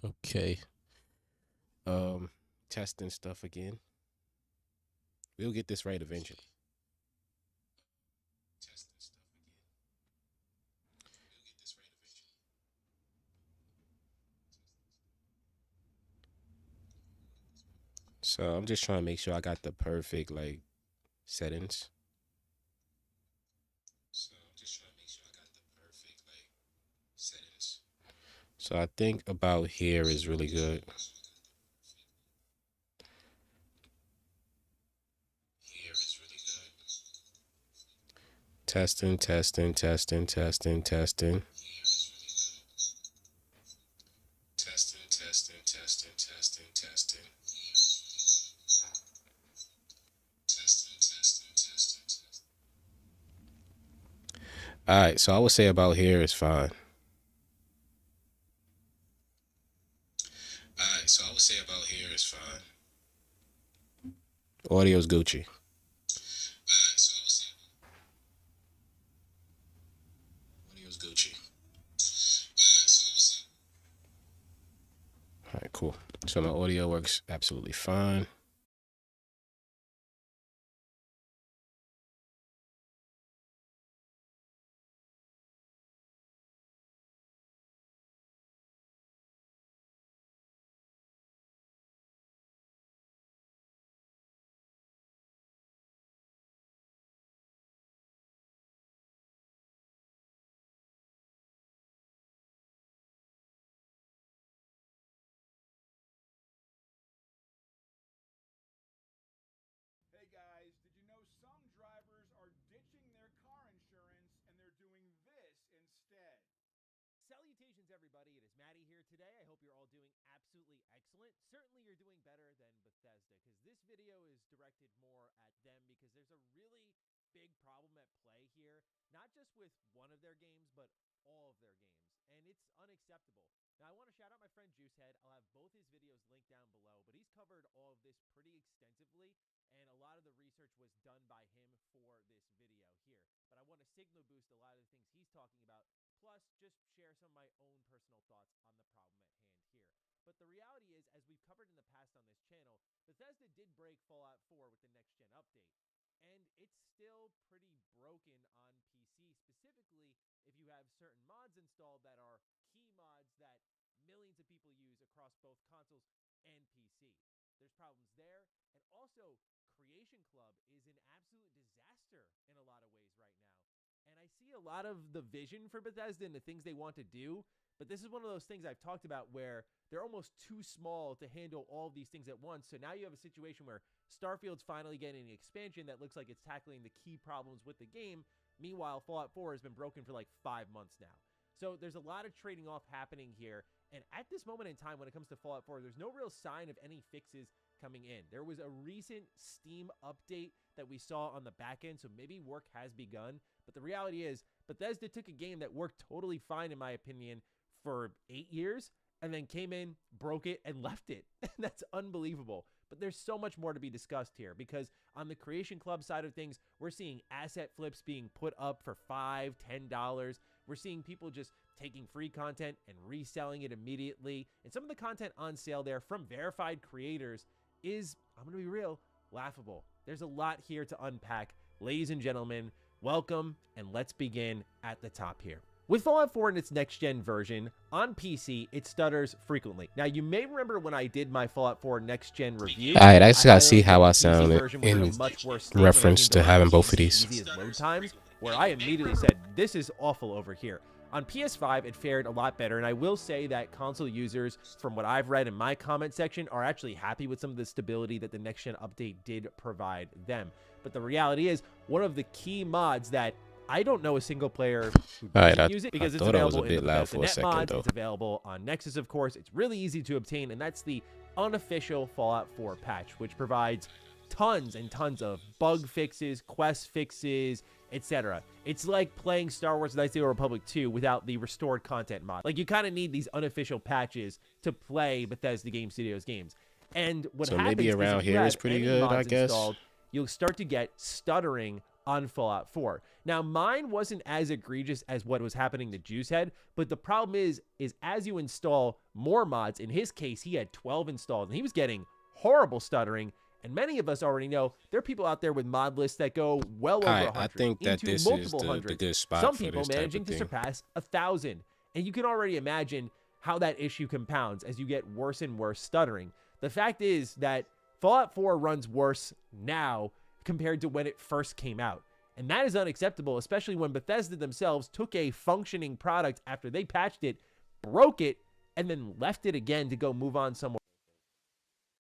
Okay. Um, Testing stuff again. We'll get this right eventually. So I'm just trying to make sure I got the perfect like settings. So I think about here is really good. Testing, testing, testing, testing, testing. Testing, testing, testing, testing, testing. Testing, testing, testing, testing. All right, so I would say about here is fine. All right, so I would say about here is fine. Audio's Gucci. Audio's Gucci. All right, cool. So my audio works absolutely fine. Hey guys, did you know some drivers are ditching their car insurance and they're doing this instead? Salutations, everybody. It is Maddie here today. I hope you're all doing absolutely excellent. Certainly, you're doing better than Bethesda because this video is directed more at them because there's a really big problem at play here, not just with one of their games, but all of their games. And it's unacceptable. Now, I want to shout out my friend Juicehead. I'll have both his videos linked down below, but he's covered all of this pretty extensively, and a lot of the research was done by him for this video here. But I want to signal boost a lot of the things he's talking about, plus just share some of my own personal thoughts on the problem at hand here. But the reality is, as we've covered in the past on this channel, Bethesda did break Fallout 4 with the next gen update. And it's still pretty broken on PC, specifically if you have certain mods installed that are key mods that millions of people use across both consoles and PC. There's problems there. And also, Creation Club is an absolute disaster in a lot of ways right now. And I see a lot of the vision for Bethesda and the things they want to do, but this is one of those things I've talked about where they're almost too small to handle all of these things at once. So now you have a situation where Starfield's finally getting an expansion that looks like it's tackling the key problems with the game. Meanwhile, Fallout 4 has been broken for like 5 months now. So there's a lot of trading off happening here. And at this moment in time, when it comes to Fallout 4, there's no real sign of any fixes coming in. There was a recent Steam update that we saw on the back end, so maybe work has begun. But the reality is, Bethesda took a game that worked totally fine, in my opinion, for 8 years, and then came in, broke it, and left it. That's unbelievable. But there's so much more to be discussed here because on the Creation Club side of things, we're seeing asset flips being put up for $5, $10. We're seeing people just taking free content and reselling it immediately. And some of the content on sale there from verified creators is, I'm going to be real, laughable. There's a lot here to unpack. Ladies and gentlemen, welcome, and let's begin at the top here. With Fallout 4 in its next-gen version, on PC, it stutters frequently. Now, you may remember when I did my Fallout 4 next-gen review, All right, I I just gotta see highlighted that how the I PC sound version was in in a much worse state when it came reference to to having running both of games these. as easy as load times, where I immediately said, this is awful over here. On PS5, it fared a lot better, and I will say that console users, from what I've read in my comment section, are actually happy with some of the stability that the next-gen update did provide them. But the reality is, one of the key mods that I don't know a single player who All right, doesn't use it because it's thought I was a available in the bit loud Bethesda for a Net second mods. though. It's available on Nexus, of course. It's really easy to obtain, and that's the unofficial Fallout 4 patch, which provides tons and tons of bug fixes, quest fixes, etc. It's like playing Star Wars Knights of the Old Republic 2 without the restored content mod. Like, you kind of need these unofficial patches to play Bethesda Game Studios games. And what So happens maybe is around if you here is have pretty any good, I mods guess. installed, you'll start to get stuttering on Fallout 4. Now, mine wasn't as egregious as what was happening to Juicehead, but the problem is as you install more mods, in his case, he had 12 installed, and he was getting horrible stuttering. And many of us already know there are people out there with mod lists that go well over 100. I think that into this multiple is the hundreds. good spot Some for people this type managing of to thing. surpass 1,000. And you can already imagine how that issue compounds as you get worse and worse stuttering. The fact is that Fallout 4 runs worse now compared to when it first came out. And that is unacceptable, especially when Bethesda themselves took a functioning product after they patched it, broke it, and then left it again to go move on somewhere